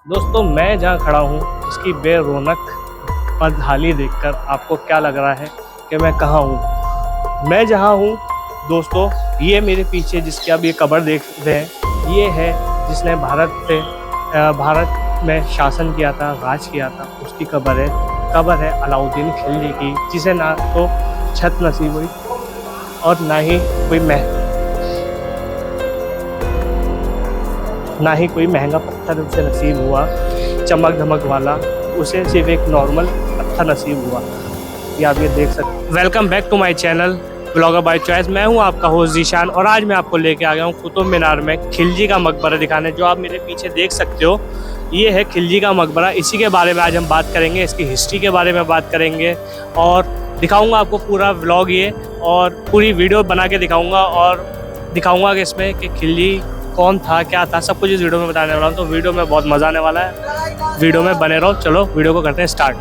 दोस्तों मैं जहाँ खड़ा हूँ इसकी बेरौनक बदहाली देखकर आपको क्या लग रहा है कि मैं कहाँ हूँ। मैं जहाँ हूँ दोस्तों, ये मेरे पीछे जिसकी आप ये कब्र देख रहे हैं, ये है जिसने भारत में शासन किया था, राज किया था, उसकी कब्र है अलाउद्दीन खिलजी की, जिसे ना तो छत नसीब हुई और ना ही कोई महंगा पत्थर उसे नसीब हुआ चमक धमक वाला। उसे सिर्फ एक नॉर्मल पत्थर नसीब हुआ। ये आप ये देख सकते। Welcome back to my channel blogger by choice. मैं हूं आपका होस्ट जीशान और आज मैं आपको लेके आ गया हूं कुतुब मीनार में खिलजी का मकबरा दिखाने। जो आप मेरे पीछे देख सकते हो, ये है खिलजी का मकबरा। इसी के बारे में आज हम बात करेंगे, इसकी हिस्ट्री के बारे में बात करेंगे और दिखाऊंगा आपको पूरा व्लॉग ये, और पूरी वीडियो बना के दिखाऊंगा और दिखाऊंगा कि इसमें कि खिलजी कौन था, क्या था, सब कुछ इस वीडियो में बताने वाला हूँ। तो वीडियो में बहुत मज़ा आने वाला है, वीडियो में बने रहो। चलो वीडियो को करते हैं स्टार्ट।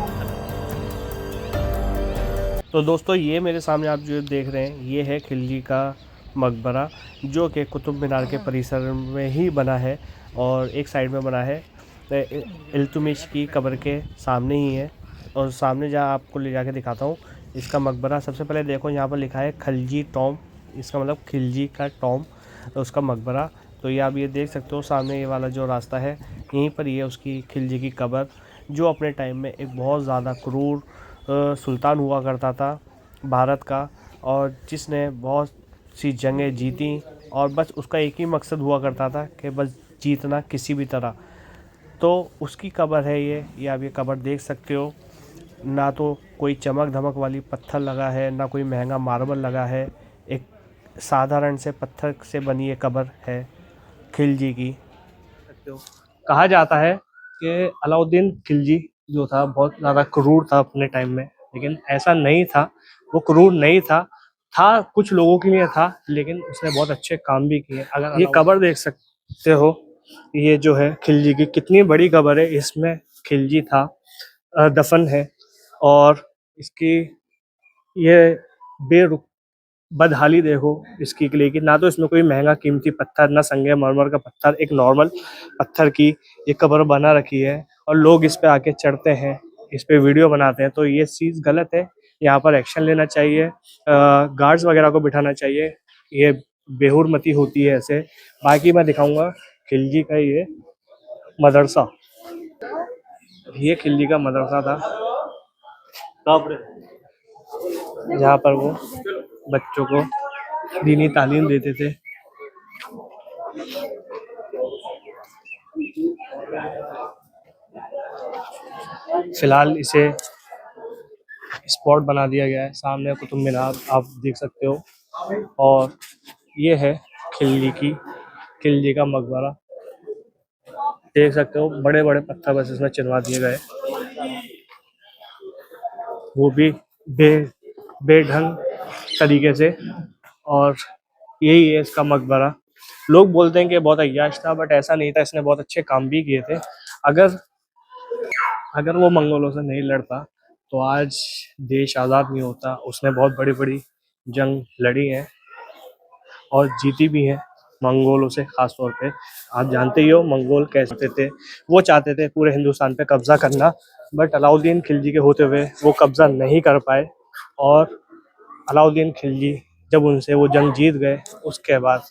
तो दोस्तों ये मेरे सामने आप जो देख रहे हैं, ये है खिलजी का मकबरा, जो कि कुतुब मीनार के परिसर में ही बना है और एक साइड में बना है इल्तुतमिश की कब्र के सामने ही है। और सामने जहाँ आपको ले जाके दिखाता हूँ इसका मकबरा। सबसे पहले देखो यहाँ पर लिखा है खिलजी टॉम, इसका मतलब खिलजी का टॉम, तो उसका मकबरा। तो ये आप ये देख सकते हो सामने ये वाला जो रास्ता है, यहीं पर ये उसकी खिलजी की कब्र, जो अपने टाइम में एक बहुत ज़्यादा क्रूर सुल्तान हुआ करता था भारत का, और जिसने बहुत सी जंगें जीती और बस उसका एक ही मकसद हुआ करता था कि बस जीतना किसी भी तरह। तो उसकी कब्र है ये आप ये कब्र देख सकते हो। ना तो कोई चमक धमक वाली पत्थर लगा है, ना कोई महंगा मार्बल लगा है, एक साधारण से पत्थर से बनी ये कब्र है खिलजी की। कहा जाता है कि अलाउद्दीन खिलजी जो था बहुत ज़्यादा क्रूर था अपने टाइम में, लेकिन ऐसा नहीं था। वो क्रूर नहीं था कुछ लोगों के लिए था, लेकिन उसने बहुत अच्छे काम भी किए। अगर ये कब्र देख सकते हो, ये जो है खिलजी की, कितनी बड़ी कब्र है, इसमें खिलजी था दफन है। और इसकी ये बेरुख बदहाली देखो इसकी, लेकिन ना तो इसमें कोई महंगा कीमती पत्थर, ना संगे मरमर का पत्थर, एक नॉर्मल पत्थर की ये कब्र बना रखी है। और लोग इस पे आके चढ़ते हैं, इस पे वीडियो बनाते हैं, तो ये चीज़ गलत है। यहाँ पर एक्शन लेना चाहिए, गार्ड्स वगैरह को बिठाना चाहिए। ये बेहुरमती होती है ऐसे। बाकी मैं दिखाऊंगा खिलजी का ये मदरसा। ये खिलजी का मदरसा था जहाँ पर वो बच्चों को दीनी तालीम देते थे। फिलहाल इसे स्पॉट बना दिया गया है। सामने कुतुब मीनार आप देख सकते हो, और ये है खिलजी का मकबरा। देख सकते हो बड़े बड़े पत्थर बस इसमें चिनवा दिए गए, वो भी बे बेढंग तरीके से। और यही है इसका मकबरा। लोग बोलते हैं कि बहुत अय्याश था, बट ऐसा नहीं था, इसने बहुत अच्छे काम भी किए थे। अगर अगर वो मंगोलों से नहीं लड़ता तो आज देश आज़ाद नहीं होता। उसने बहुत बड़ी बड़ी जंग लड़ी है और जीती भी है मंगोलों से। खास तौर पे आप जानते ही हो मंगोल कैसे थे। वो चाहते थे पूरे हिंदुस्तान पे कब्जा करना, बट अलाउद्दीन खिलजी के होते हुए वो कब्जा नहीं कर पाए। और अलाउद्दीन खिलजी जब उनसे वो जंग जीत गए, उसके बाद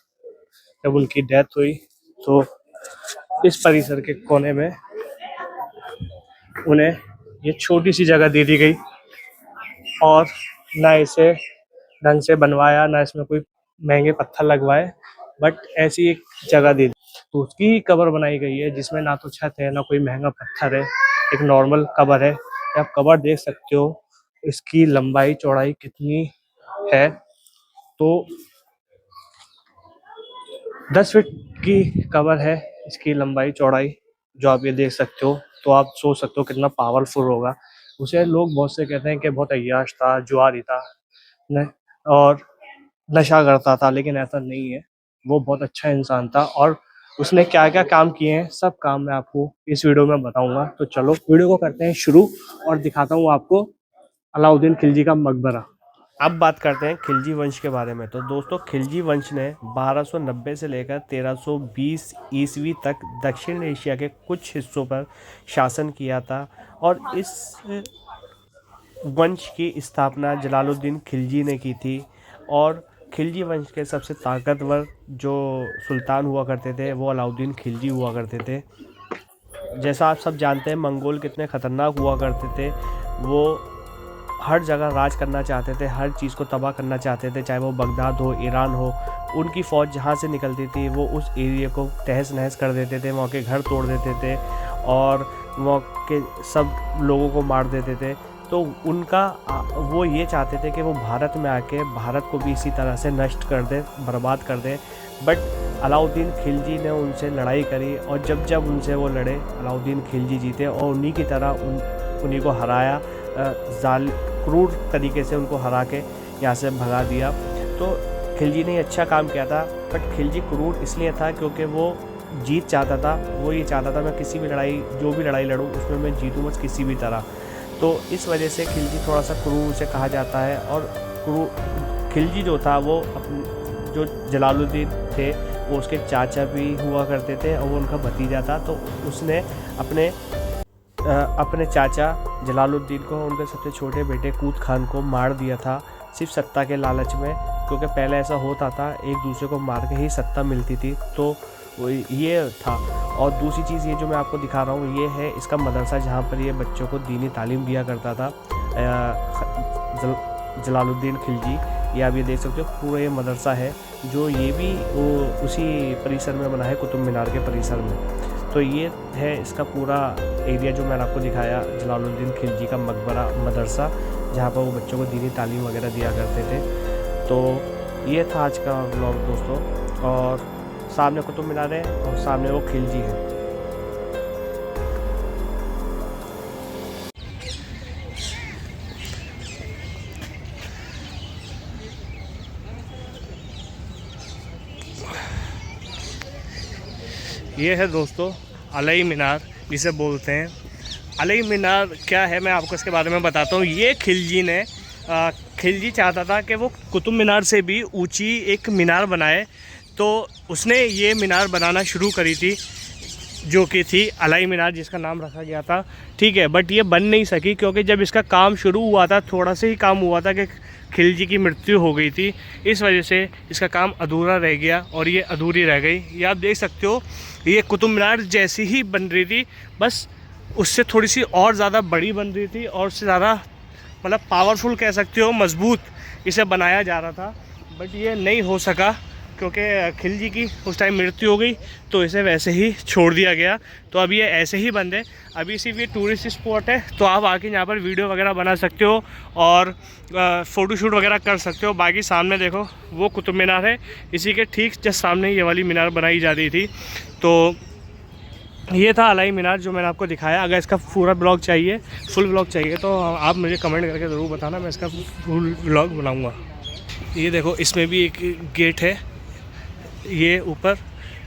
जब उनकी डेथ हुई, तो इस परिसर के कोने में उन्हें ये छोटी सी जगह दे दी गई, और ना इसे ढंग से बनवाया, ना इसमें कोई महंगे पत्थर लगवाए, बट ऐसी एक जगह दे दी। तो उसकी ही कब्र बनाई गई है, जिसमें ना तो छत है, ना कोई महंगा पत्थर है, एक नॉर्मल कब्र है। आप कब्र देख सकते हो, इसकी लंबाई चौड़ाई कितनी है, तो 10 फीट की कब्र है इसकी लंबाई चौड़ाई, जो आप ये देख सकते हो। तो आप सोच सकते हो कितना पावरफुल होगा। उसे लोग बहुत से कहते हैं कि बहुत अय्याश था, जुआरी था न, और नशा करता था, लेकिन ऐसा नहीं है। वो बहुत अच्छा इंसान था, और उसने क्या क्या काम किए हैं, सब काम मैं आपको इस वीडियो में बताऊंगा। तो चलो वीडियो को करते हैं शुरू और दिखाता हूँ आपको अलाउद्दीन खिलजी का मकबरा। अब बात करते हैं खिलजी वंश के बारे में। तो दोस्तों खिलजी वंश ने 1290 से लेकर 1320 ईस्वी तक दक्षिण एशिया के कुछ हिस्सों पर शासन किया था और इस वंश की स्थापना जलालुद्दीन खिलजी ने की थी। और खिलजी वंश के सबसे ताकतवर जो सुल्तान हुआ करते थे वो अलाउद्दीन खिलजी हुआ करते थे। जैसा आप सब जानते हैं मंगोल कितने ख़तरनाक हुआ करते थे। वो हर जगह राज करना चाहते थे, हर चीज़ को तबाह करना चाहते थे, चाहे वो बगदाद हो, ईरान हो। उनकी फ़ौज जहाँ से निकलती थी वो उस एरिया को तहस नहस कर देते थे, वहाँ के घर तोड़ देते थे और वहाँ के सब लोगों को मार देते थे। तो उनका वो ये चाहते थे कि वो भारत में आके भारत को भी इसी तरह से नष्ट कर दें, बर्बाद कर दें। बट अलाउद्दीन खिलजी ने उनसे लड़ाई करी और जब जब उनसे वो लड़े अलाउद्दीन खिलजी जीते और उन्हीं की तरह उन्हीं को हराया, क्रूर तरीके से उनको हरा के यहाँ से भगा दिया। तो खिलजी ने अच्छा काम किया था। बट खिलजी क्रूर इसलिए था क्योंकि वो जीत चाहता था। वो ये चाहता था मैं किसी भी लड़ाई, जो भी लड़ाई लड़ूँ उसमें मैं जीतूँ बस किसी भी तरह। तो इस वजह से खिलजी थोड़ा सा क्रूर से कहा जाता है। और खिलजी जो था वो जो जलालुद्दीन थे वो उसके चाचा भी हुआ करते थे और वो उनका भतीजा था। तो उसने अपने चाचा जलालुद्दीन को, उनके सबसे छोटे बेटे कूद खान को मार दिया था सिर्फ सत्ता के लालच में। क्योंकि पहले ऐसा होता था एक दूसरे को मार के ही सत्ता मिलती थी। तो ये था। और दूसरी चीज़ ये जो मैं आपको दिखा रहा हूँ ये है इसका मदरसा जहाँ पर ये बच्चों को दीनी तालीम दिया करता था। जलालुद्दीन खिलजी, ये आप ये देख सकते हो पूरा ये मदरसा है जो ये भी उसी परिसर में बना है, कुतुब मीनार के परिसर में। तो ये है इसका पूरा एरिया जो मैंने आपको दिखाया, जलालुद्दीन खिलजी का मकबरा मदरसा, जहाँ पर वो बच्चों को दीनी तालीम वगैरह दिया करते थे। तो ये था आज का व्लॉग दोस्तों। और सामने कुतुब मीनार है और सामने वो खिलजी है। ये है दोस्तों अलई मीनार जिसे बोलते हैं। अलई मीनार क्या है मैं आपको इसके बारे में बताता हूँ। ये खिलजी चाहता था कि वो कुतुब मीनार से भी ऊंची एक मीनार बनाए। तो उसने ये मीनार बनाना शुरू करी थी जो कि थी अलई मीनार, जिसका नाम रखा गया था। ठीक है, बट ये बन नहीं सकी क्योंकि जब इसका काम शुरू हुआ था थोड़ा से ही काम हुआ था कि खिलजी की मृत्यु हो गई थी। इस वजह से इसका काम अधूरा रह गया और ये अधूरी रह गई। ये आप देख सकते हो ये कुतुब मीनार जैसी ही बन रही थी, बस उससे थोड़ी सी और ज़्यादा बड़ी बन रही थी और उससे ज़्यादा मतलब पावरफुल कह सकते हो, मजबूत इसे बनाया जा रहा था। बट ये नहीं हो सका क्योंकि खिलजी की उस टाइम मृत्यु हो गई तो इसे वैसे ही छोड़ दिया गया। तो अभी ये ऐसे ही बंद है। अभी सिर्फ ये टूरिस्ट स्पॉट है, तो आप आके यहाँ पर वीडियो वगैरह बना सकते हो और फ़ोटोशूट वगैरह कर सकते हो। बाकी सामने देखो वो कुतुब मीनार है, इसी के ठीक जस्ट सामने ये वाली मीनार बनाई जा रही थी। तो ये था अलई मीनार जो मैंने आपको दिखाया। अगर इसका पूरा ब्लॉग चाहिए, फुल ब्लॉग चाहिए तो आप मुझे कमेंट करके ज़रूर बताना, मैं इसका फुल ब्लॉग बनाऊँगा। ये देखो इसमें भी एक गेट है ये ऊपर,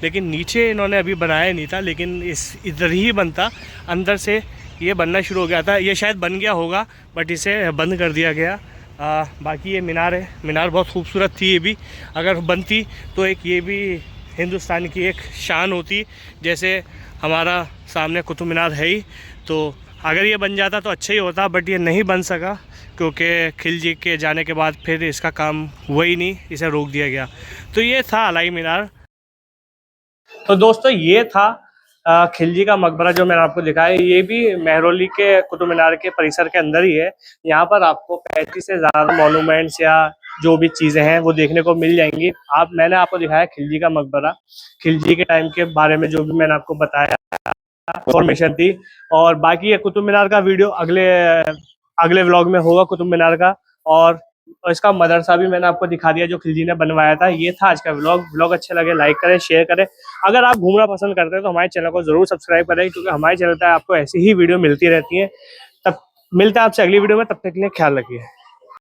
लेकिन नीचे इन्होंने अभी बनाया नहीं था, लेकिन इधर ही बनता। अंदर से ये बनना शुरू हो गया था। ये शायद बन गया होगा बट इसे बंद कर दिया गया। बाकी ये मीनार है, मीनार बहुत खूबसूरत थी। ये भी अगर बनती तो एक ये भी हिंदुस्तान की एक शान होती, जैसे हमारा सामने कुतुब मीनार है ही। तो अगर ये बन जाता तो अच्छा ही होता, बट ये नहीं बन सका क्योंकि खिलजी के जाने के बाद फिर इसका काम हुआ ही नहीं, इसे रोक दिया गया। तो ये था अलई मीनार। तो दोस्तों ये था खिलजी का मकबरा जो मैंने आपको दिखाया। ये भी मेहरौली के कुतुब मीनार के परिसर के अंदर ही है। यहाँ पर आपको 35 से ज़्यादा मॉन्यूमेंट्स या जो भी चीज़ें हैं वो देखने को मिल जाएंगी। मैंने आपको दिखाया खिलजी का मकबरा, खिलजी के टाइम के बारे में जो भी मैंने आपको बताया इंफॉर्मेशन थी। और बाकी ये कुतुब मीनार का वीडियो अगले व्लॉग में होगा कुतुब मीनार का। और इसका मदरसा भी मैंने आपको दिखा दिया जो खिलजी ने बनवाया था। ये था आज का व्लॉग अच्छे लगे लाइक करें, शेयर करें। अगर आप घूमना पसंद करते हैं तो हमारे चैनल को जरूर सब्सक्राइब करें, क्योंकि हमारे चैनल पर आपको ऐसी ही वीडियो मिलती रहती है। तब मिलता है आपसे अगली वीडियो में, तब तक के लिए ख्याल रखिए।